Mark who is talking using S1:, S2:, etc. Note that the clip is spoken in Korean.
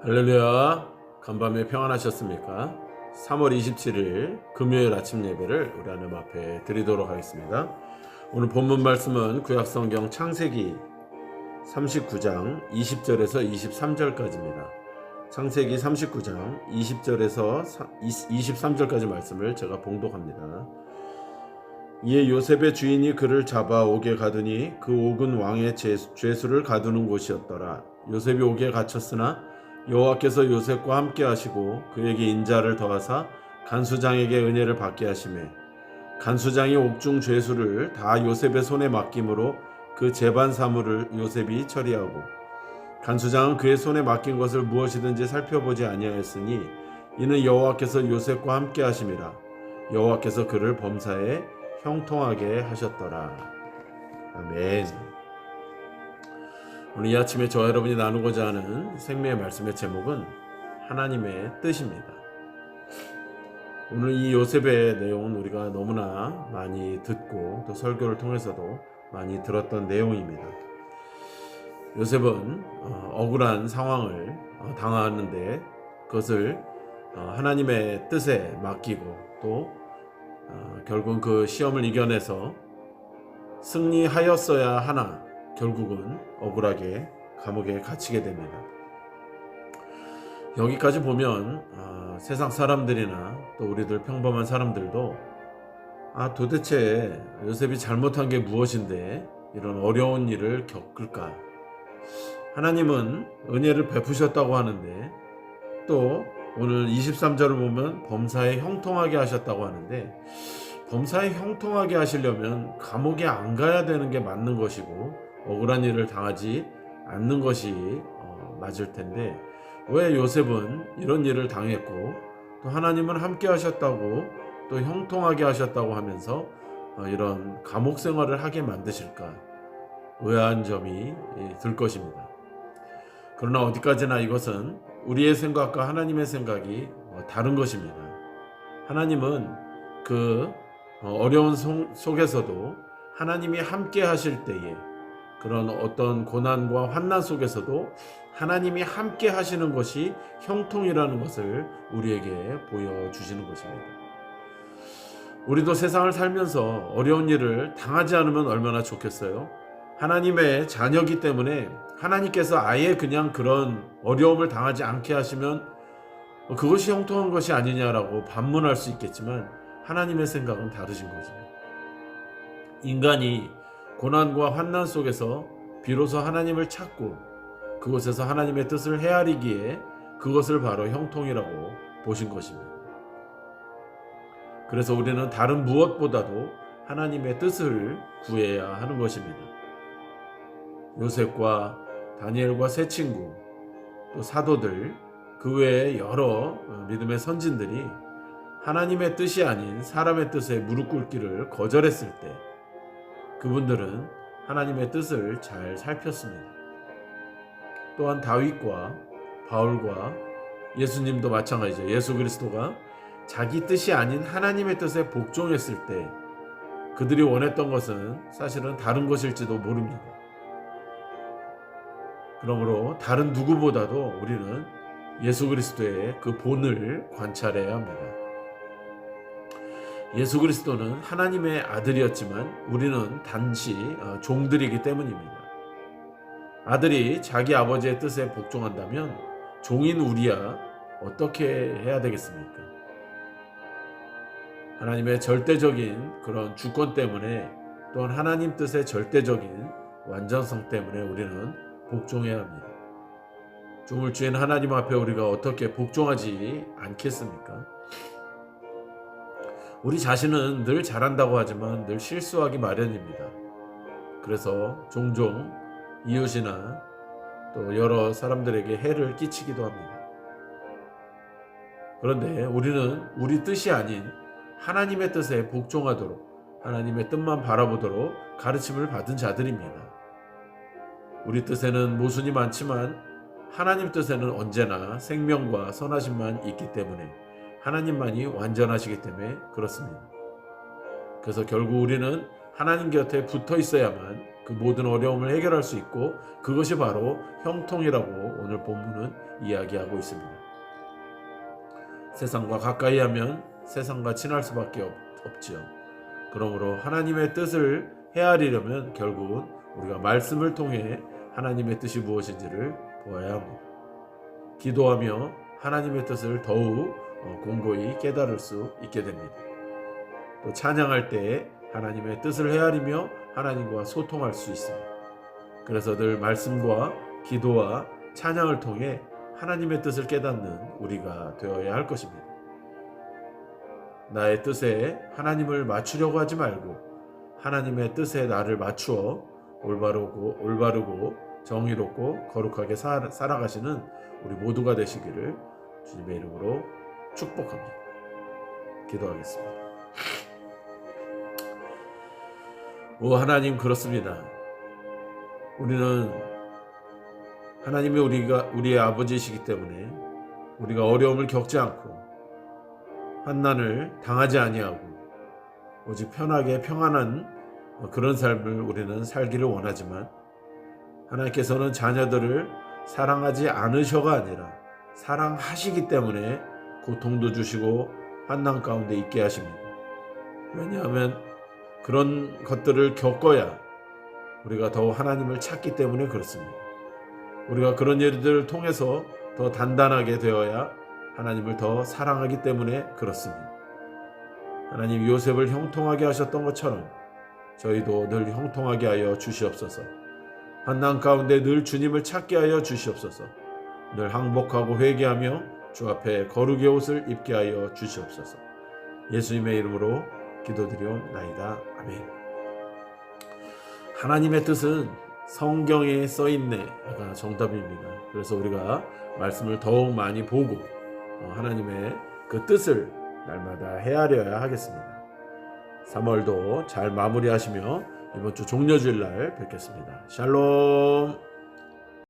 S1: 할렐루야. 간밤에 평안하셨습니까? 3월 27일 금요일 아침 예배를 우리 하나님 앞에 드리도록 하겠습니다. 오늘 본문 말씀은 구약성경 창세기 39장 20절에서 23절까지입니다. 창세기 39장 20절에서 23절까지 말씀을 제가 봉독합니다. 이에 요셉의 주인이 그를 잡아 옥에 가두니 그 옥은 왕의 죄수를 가두는 곳이었더라. 요셉이 옥에 갇혔으나 여호와께서 요셉과 함께 하시고 그에게 인자를 더하사 간수장에게 은혜를 받게 하시매 간수장이 옥중 죄수를 다 요셉의 손에 맡김으로 그 재반 사물을 요셉이 처리하고 간수장은 그의 손에 맡긴 것을 무엇이든지 살펴보지 아니하였으니 이는 여호와께서 요셉과 함께 하심이라. 여호와께서 그를 범사에 형통하게 하셨더라. 아멘. 오늘 이 아침에 저와 여러분이 나누고자 하는 생명의 말씀의 제목은 하나님의 뜻입니다. 오늘 이 요셉의 내용은 우리가 너무나 많이 듣고 또 설교를 통해서도 많이 들었던 내용입니다. 요셉은 억울한 상황을 당하는데 그것을 하나님의 뜻에 맡기고 또 결국은 그 시험을 이겨내서 승리하였어야 하나 결국은 억울하게 감옥에 갇히게 됩니다. 여기까지 보면 세상 사람들이나 또 우리들 평범한 사람들도 도대체 요셉이 잘못한 게 무엇인데 이런 어려운 일을 겪을까? 하나님은 은혜를 베푸셨다고 하는데 또 오늘 23절을 보면 범사에 형통하게 하셨다고 하는데 범사에 형통하게 하시려면 감옥에 안 가야 되는 게 맞는 것이고 억울한 일을 당하지 않는 것이 맞을 텐데 왜 요셉은 이런 일을 당했고 또 하나님은 함께 하셨다고 또 형통하게 하셨다고 하면서 이런 감옥 생활을 하게 만드실까 의아한 점이 들 것입니다. 그러나 어디까지나 이것은 우리의 생각과 하나님의 생각이 다른 것입니다. 하나님은 그 어려운 속에서도 하나님이 함께 하실 때에 그런 어떤 고난과 환난 속에서도 하나님이 함께 하시는 것이 형통이라는 것을 우리에게 보여주시는 것입니다. 우리도 세상을 살면서 어려운 일을 당하지 않으면 얼마나 좋겠어요? 하나님의 자녀이기 때문에 하나님께서 아예 그냥 그런 어려움을 당하지 않게 하시면 그것이 형통한 것이 아니냐라고 반문할 수 있겠지만 하나님의 생각은 다르신 거죠. 인간이 고난과 환난 속에서 비로소 하나님을 찾고 그곳에서 하나님의 뜻을 헤아리기에 그것을 바로 형통이라고 보신 것입니다. 그래서 우리는 다른 무엇보다도 하나님의 뜻을 구해야 하는 것입니다. 요셉과 다니엘과 세 친구 또 사도들 그 외에 여러 믿음의 선진들이 하나님의 뜻이 아닌 사람의 뜻에 무릎 꿇기를 거절했을 때 그분들은 하나님의 뜻을 잘 살폈습니다. 또한 다윗과 바울과 예수님도 마찬가지죠. 예수 그리스도가 자기 뜻이 아닌 하나님의 뜻에 복종했을 때 그들이 원했던 것은 사실은 다른 것일지도 모릅니다. 그러므로 다른 누구보다도 우리는 예수 그리스도의 그 본을 관찰해야 합니다. 예수 그리스도는 하나님의 아들이었지만 우리는 단지 종들이기 때문입니다. 아들이 자기 아버지의 뜻에 복종한다면 종인 우리야 어떻게 해야 되겠습니까? 하나님의 절대적인 그런 주권 때문에 또한 하나님 뜻의 절대적인 완전성 때문에 우리는 복종해야 합니다. 종을 주인 하나님 앞에 우리가 어떻게 복종하지 않겠습니까? 우리 자신은 늘 잘한다고 하지만 늘 실수하기 마련입니다. 그래서 종종 이웃이나 또 여러 사람들에게 해를 끼치기도 합니다. 그런데 우리는 우리 뜻이 아닌 하나님의 뜻에 복종하도록 하나님의 뜻만 바라보도록 가르침을 받은 자들입니다. 우리 뜻에는 모순이 많지만 하나님 뜻에는 언제나 생명과 선하심만 있기 때문에 하나님만이 완전하시기 때문에 그렇습니다. 그래서 결국 우리는 하나님 곁에 붙어 있어야만 그 모든 어려움을 해결할 수 있고, 그것이 바로 형통이라고 오늘 본문은 이야기하고 있습니다. 세상과 가까이 하면 세상과 친할 수밖에 없지요. 그러므로 하나님의 뜻을 헤아리려면 결국은 우리가 말씀을 통해 하나님의 뜻이 무엇인지를 보아야 합니다. 기도하며 하나님의 뜻을 더욱 공고히 깨달을 수 있게 됩니다. 또 찬양할 때 하나님의 뜻을 헤아리며 하나님과 소통할 수 있습니다. 그래서 늘 말씀과 기도와 찬양을 통해 하나님의 뜻을 깨닫는 우리가 되어야 할 것입니다. 나의 뜻에 하나님을 맞추려고 하지 말고 하나님의 뜻에 나를 맞추어 올바르고 정의롭고 거룩하게 살아가시는 우리 모두가 되시기를 주님의 이름으로 축복합니다. 기도하겠습니다. 오 하나님, 그렇습니다. 우리는 하나님이 우리의 아버지이시기 때문에 우리가 어려움을 겪지 않고 환난을 당하지 아니하고 오직 편하게 평안한 그런 삶을 우리는 살기를 원하지만, 하나님께서는 자녀들을 사랑하지 않으셔가 아니라 사랑하시기 때문에 고통도 주시고 환난 가운데 있게 하십니다. 왜냐하면 그런 것들을 겪어야 우리가 더 하나님을 찾기 때문에 그렇습니다. 우리가 그런 일들을 통해서 더 단단하게 되어야 하나님을 더 사랑하기 때문에 그렇습니다. 하나님, 요셉을 형통하게 하셨던 것처럼 저희도 늘 형통하게 하여 주시옵소서. 환난 가운데 늘 주님을 찾게 하여 주시옵소서. 늘 항복하고 회개하며 주 앞에 거룩의 옷을 입게 하여 주시옵소서. 예수님의 이름으로 기도드리옵나이다. 아멘. 하나님의 뜻은 성경에 써있네가 정답입니다. 그래서 우리가 말씀을 더욱 많이 보고 하나님의 그 뜻을 날마다 헤아려야 하겠습니다. 3월도 잘 마무리하시며 이번 주 종려주일 날 뵙겠습니다. 샬롬.